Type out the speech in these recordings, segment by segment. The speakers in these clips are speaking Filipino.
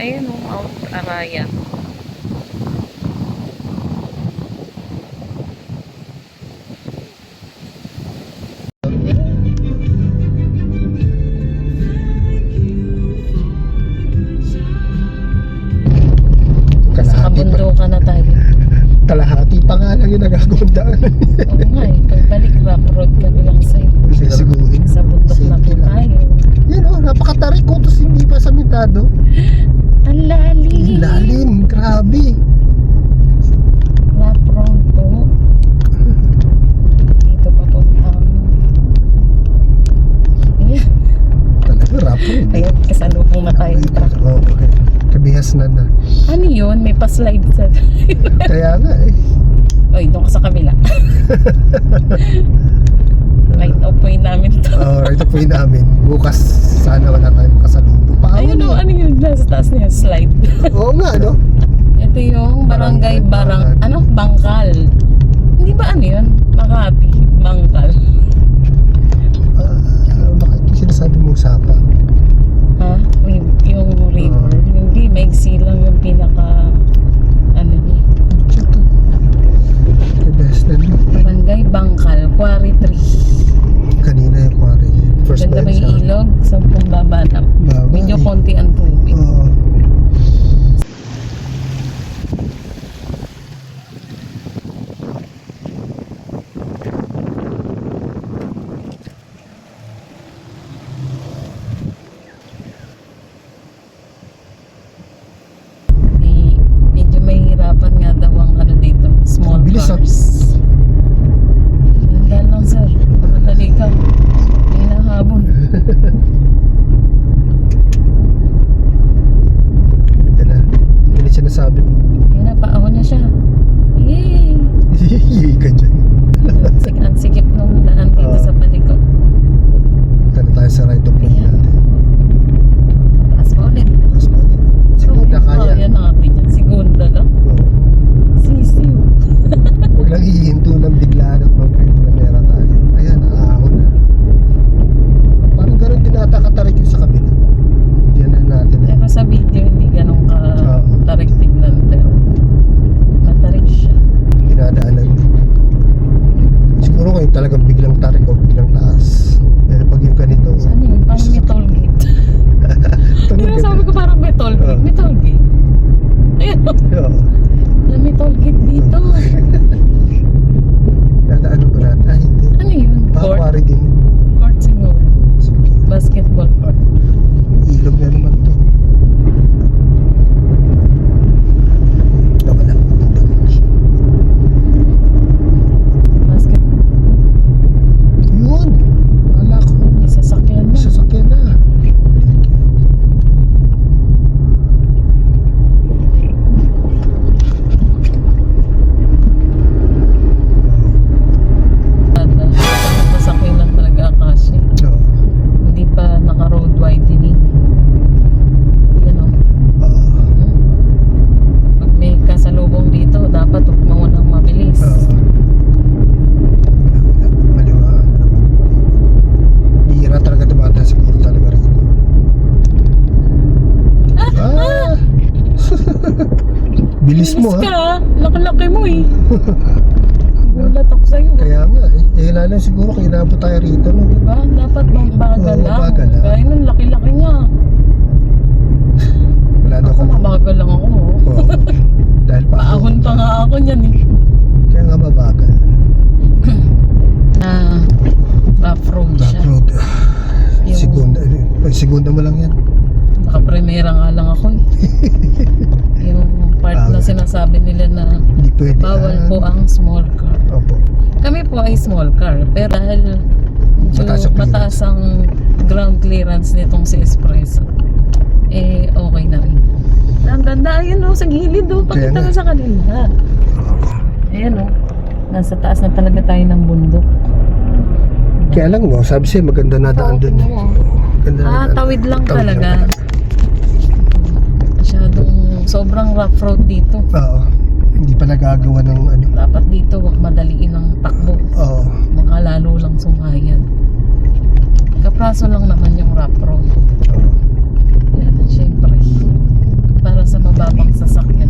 Ayan o, Mount Araya. Sa kabundukan na tayo. Kalahati pa nga lang yung nagagawang daan. Oo nga eh, pagbalik rock road kami lang sa'yo. Sigurin. Sa bundok na po tayo. Yan o, napakatarik ko. Tapos hindi pa samitado. Ang lalim. Lalim, grabe. Rock road po. Dito pa po. Ayan. Talaga rapo. Ayan, kasalubong na tayo. Oo, okay. Kabihas na na. Ano yun? May pa-slide sa... Kaya nga eh. Oy, doon ka sa kabila. Right off point namin to. Right up point namin. Bukas sana wala tayong makasalubong. Ayun o, ano yun? Nasa taas niya, slide. Oo nga, no? Ito yung barangay Bangkal. Hindi ba ano yun? Makati, Bangkal. Bakit yung sinasabi mong sapa? Ha? Yung river. Hindi, maigsi lang yung pinaka ano niya. Ito. The best na no? Barangay Bangkal, Quarry 3. Kanina yung quarry. First Ganda time ba yung sa ilog? Sa baba na. Baba, Medyo eh. konti ang tubig. Oo. Medyo mahihirapan nga daw ang ano dito, small Bilis, cars. Ganda lang sir, madali ka. Hindi na habol. Yan na. Yan ang sinasabi mo. Yan na, paahon na siya. Yay! Yay ka dyan. Ang sikip nung daan dito sa paliko. Tara tayo sa right of point natin. Taas pa ulit. Mas mali. Segunda kaya. Kaya natin yan. Segunda lang. Oo. Sisiw. Huwag lang hihinto ng biglaan at magpipramera tayo. Ayan, aahon na. Parang ganun din ata katarik yung sa kabila. Yan na natin. Pero sa video hindi ganun ka tarik tignan. Pero matarik siya. Dinadaanan. Siguro kung yung talagang biglang tarik o biglang taas. Pero pag yung ganito. Ano yun? Parang may toll gate. Pero sabi ko parang may toll gate. May toll gate. Ayun. Oo. May toll gate dito. Dadaanan ba natin? Ah, hindi. Ano yun? Court? Quarry din. Court siguro. Basketball court. Ilog na naman to. Wala. Basket. Yun. Wala ko. May sasakyan na. Sasakyan na. Sasakyan lang talaga kasi. Oo. Hindi pa naka-road widening. Yan o. Pag may kasalubong dito, dapat huwag maunang mabilis. Maliwaan. Bihira talaga tumata siguro talaga rin. Ah! Bilis mo Bilis ha. ka, laki-laki mo eh. Gulat ako sa'yo. Kaya nga eh. Eh lalo siguro kung inabot tayo rito no. Diba? Dapat mabagal Oo, lang. mabagal lang. Kaya nun, laki-laki niya. Wala na Ako, kami. mabagal lang ako. Oo. Dahil Paahon pa nga ako niyan eh. Kaya nga mabagal. Rough road siya. Rock road. Yung- Segunda. Segunda mo lang yan. Naka-primera nga lang ako eh. Yung part na sinasabi nila na Hindi pwede. bawal po ang small car. Opo. Kami po ay small car, pero dahil Mataas ang clearance. mataas ang ground clearance nitong si Espresso, eh okay na rin. Ang ganda, ayun o, sa gilid o, Kaya pakita nga. mo sa kanila. Ayan o, nasa taas na talaga tayo ng bundok. Kaya lang mo, sabi siya maganda na daan dun. Oo. Ganda na daan. Tawid lang Tawid talaga. lang Masyadong sobrang rough road dito. Oo. Hindi pa nagagawa ng ano. Dapat dito wag madaliin ang takbo. Oo. Baka lalo lang sumayan. Kapraso lang naman yung rough road. Oo. Yan, syempre. para sa mababang sasakyan.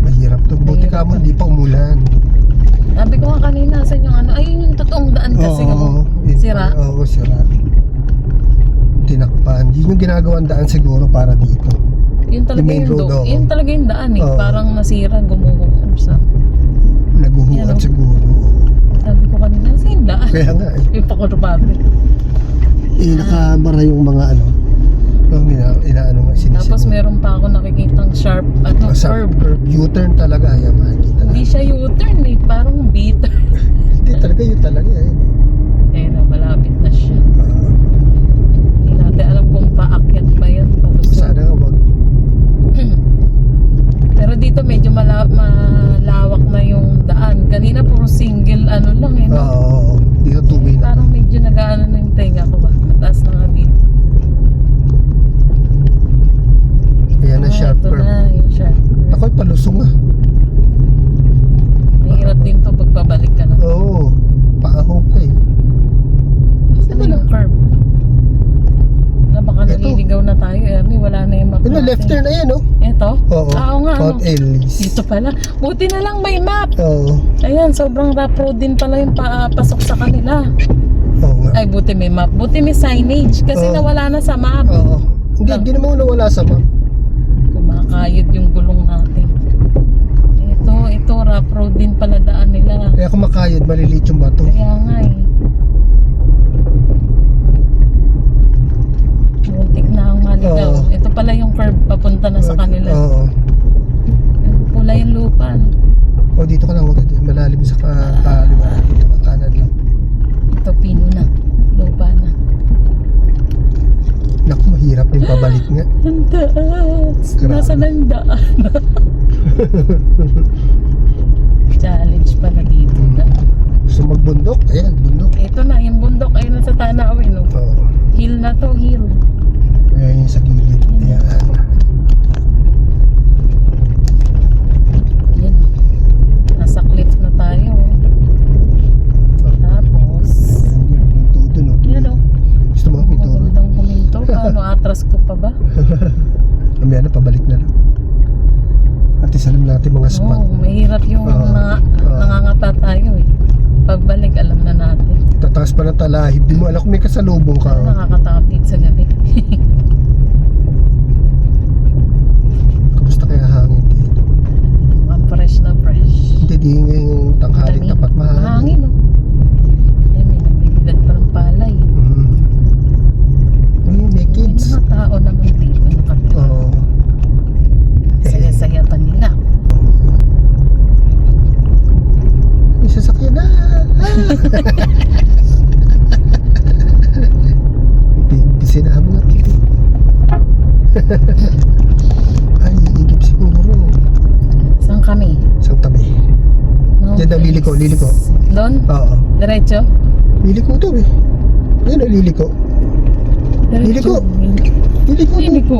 Mahirap to. Buti ka mo, hindi pa umulan. Sabi ko nga kanina, saan yung ano, ayun yung totoong daan kasi yun sira. pala. Oo, sira. Tinakpan. Yun yung ginagawang daan siguro para dito. Yun talaga main road, oo. yun talaga yung daan eh. Oo. Parang nasira, gumuho sa. Naguhuan Yan, oh. siguro. Sabi ko kanina, saan yung daan? Kaya nga eh. Yung pakurupate. Nakabara yung mga ano. Yung inaano nga sinisip. Tapos meron pa ako nakikitang sharp, curve. U-turn talaga. Ayan, makikita. Hindi siya U-turn eh, parang B-turn. Hindi talaga yun talaga eh. Eh na, malapit na siya. Hindi natin alam kung paakyat ba yan. Palusot. Sana nga wag. Pero dito medyo malawak na yung daan. Kanina puro single ano lang eh. No? Oo. Dito two-way na. Parang medyo nag-ano na yung tenga ko ba? Mataas na nga dito. Ayan na sharp ito curve. na yung sharp curve. Ako'y palusong ah. Mahirap din to pag pabalik ka na. Oo. Paahog ka eh. Saan na yung curve? Na baka Ito. naliligaw na tayo. Ernie, wala na yung map Ano, natin. left turn ayan oh. Ito? Oo. Oo nga. Mount Ano? Ellis. Dito pala. Buti na lang may map. Oo. Ayan, sobrang rough road din pala yung pasok sa kanila. Oo nga. Ay, buti may map. Buti may signage kasi Oo. nawala na sa map. Oo. Hindi naman nawala sa map. Kumakayod yung gulong natin. Ito, rough road din pala daan nila. Kaya kung makayod, maliliit yung bato. Kaya nga eh. Muntik na ang maligaw. Oo. Ito pala yung curve papunta na sa kanila. Oo. Pula yung lupa. No? O dito ka lang, huwag ka malalim sa kaliwa. Dito ka kanan lang. Ito pino na. Lupa na. Naku, mahirap yung pabalik nga. Ang taas. Grabe. Nasaan ang daan? Challenge pala dito. Gusto magbundok? Ayan, bundok. Ito na, yung bundok. Ayun na sa Tanawin. No? Oo. Hill na to, hill. Ayan yung sa gilid. Ayan. Yan. Nasa cliff na tayo. Tapos, Yung todo, no? yan o. Gusto mo yung todo? Magandang huminto. Paano atras ko pa ba? Mamaya na, pabalik na lang. At isalam natin mga spot. Oo, mahirap yung nangangapa tayo eh. Pagbalik, alam na natin. Tataas pa ng talahib. Di mo alam kung may kasalubong ka. Nakakatakot dito sa gabi. Kamusta kaya hangin dito? Fresh na fresh. Hindi, di ngayong tanghaling Lamig. tapat mahangin. Mahangin no? Yan, may nagbibilad pa ng palay. May May kids. mga tao naman dito nakatira. Oo. Saya-saya pa nila. May sasakyan na. Sinama nga. Ay, iigip siguro. Saan kami? Saan tabi? Diyan daw, liliko. Doon? Oo. Diretso? Liliko daw eh. Yan o, liliko. Liliko. Liliko. Liliko.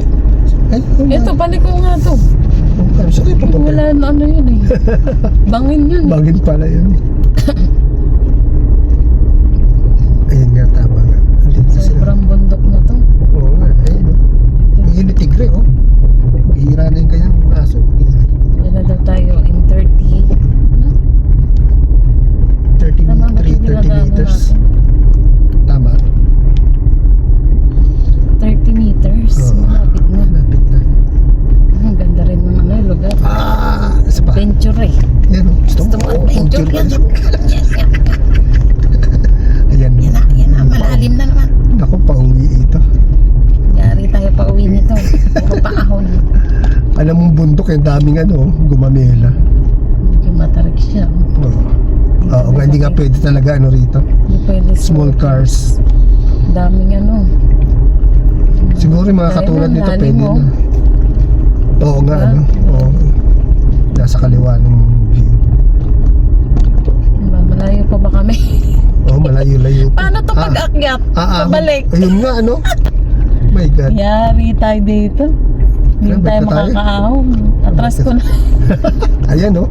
Ay, Ito, baliko nga to. Saan kayo pupunta? Wala na ano yun eh. Bangin yun. Bangin pala yun. Ayun nga, tama nga. Andito sila. Sobrang bundok na to. Oo nga, ayun o. Ang hili tigre o. Bihira na yung kanyang aso. Yan na daw tayo in 30. Ano? 30 Tama ba yung 30 dinadaanan meters. natin? Tama. 30 meters. Oo. Malapit na. Lapit na. Ang ganda rin ng ano, lugar. Isa pa. Adventure eh. Yan o. Gusto mo adventure? Yan. Ayan. Yan na. Malalim na naman. Ako, pauwi ito. Yari tayo pa uwi nito. Puro paahon. Alam mong bundok, yung daming ano, gumamela. Medyo matarik siya. Oo. Oo nga, hindi nga pwede talaga ano rito. Hindi pwede Small cars. Daming ano. Siguro yung mga Dahil katulad ang nito lalim, pwede oh. na. Oo nga, Diba? ano. Oo. Nasa kaliwa ng view. Diba, malayo pa ba kami? Oo, malayo-layo pa. Paano to pag-akyat? Pabalik. Ayun nga, ano. My God. Yari tayo dito. Hindi Ayan, tayo balik na tayo. makakaahon. Atras ko na. Ayan, oh.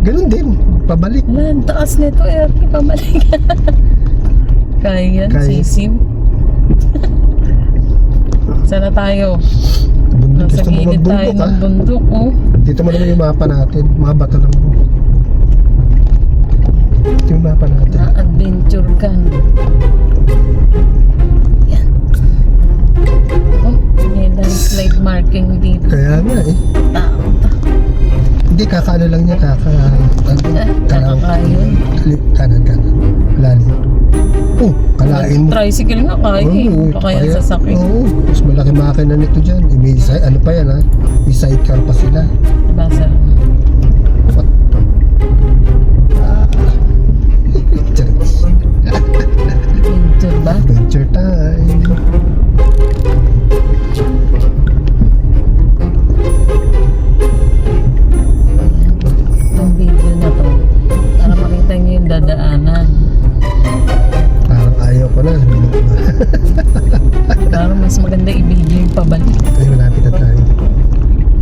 Ganun din. Pabalik. Wala, ang taas nito. Pabalik. Kaya yan, Kaya. sisiw. Sana tayo. Nasa Gusto mo gilid tayo magbundok, ng bundok, oh. Dito mo naman yung mapa natin. Mga bato lang mo. Ito yung mapa natin. Na-adventure ka. Yan. Oh, may landslide marking dito. Kaya nga eh. Tao. Hindi, kakaano lang niya. Kakakayon. Kanan. Lalim. Oh, kalain mo. Tricycle nga kaya eh. Oo, Pa kaya sasakyan. Oo, mas malaki makina nito dyan. Eh, may ano pa yan ha? May sidecar pa sila. Basa lang. What? Adventure ba? Adventure time. Yung video na to. Para makita niyo yung dadaanan. Parang ayaw ko na. Para mas maganda i-video yung pabalik. Ay, malapit na tayo.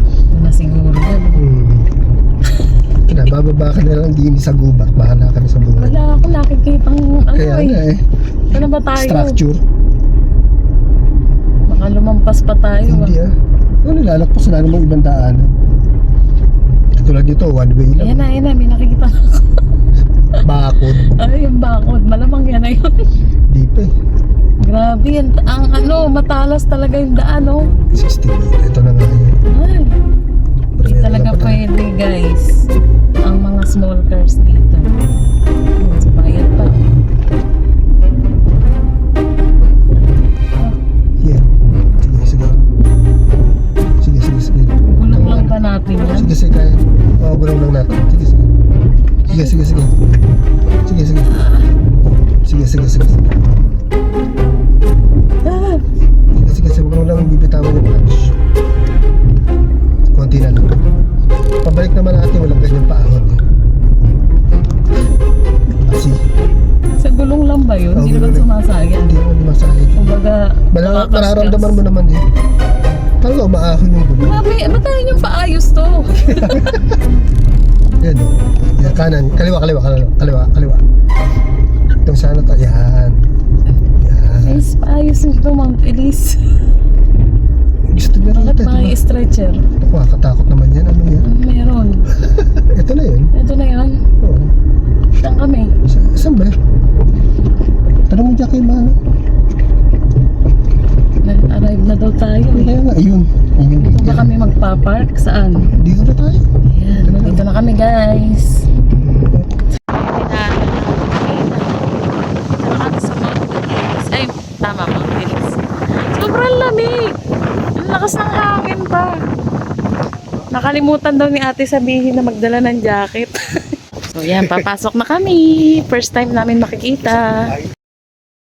Ito na siguro yan. Bababa ka na lang din sa gubat. Bahala ka na sa buhay. Wala ako nakikitang ano Kaya nga eh. eh. Saan ba tayo? Structure. Baka lumampas pa tayo. Hindi ah. Ano, lalakpas na namang ibang daanan. Tulad dito, one way lang. Ayan na, may nakikita ako. Bakod. Ay, yung bakod. Malamang yan na yun. Di pa eh. Grabe yan. Ang ano, matalas talaga yung daan, oh. 60 feet. Ito na nga yun. Ay, hindi talaga pwede, guys. Ang mga small cars dito. Ayan, sa bayad pa. Yeah. Sige. Gulong lang ba natin yan? Sige. Kaya. Oo, gulong lang natin. Sige. Sige. Ah, Sige, gulong lang bibitawan yung clutch. Konti na lang. Pabalik naman natin, walang ganyang paahon eh. Kasi, sa gulong lang ba yun? Hindi naman gulong. sumasayang. Hindi naman masakit. Kumbaga, nakakaskas. Mararamdaman mo naman eh. Talaga umaahon yung gulong. Grabe, ba't tayo yung paayos to? Yan o. Yan, kanan. Kaliwa. Itong sana to. Yan. Guys, paayos nito, Mount Elise. Gusto niya rin Bakit ito. mga stretcher? Nakakatakot naman yan. Ano yan? Meron. Ito na yun. Ito na yun. Oo. Saan kami? Saan ba? Tanong mo dyan kay Mano. Nag-arrive na daw tayo eh. Kaya nga, ayun. Dito ba kami magpa-park? Saan? Dito na tayo. Ayan, nandito na kami guys. Ay, tama, Mount Elise. Sobrang lamig. Ang lakas ng hangin pa. Nakalimutan daw ni ate sabihin na magdala ng jacket. So yan, papasok na kami. First time namin makikita.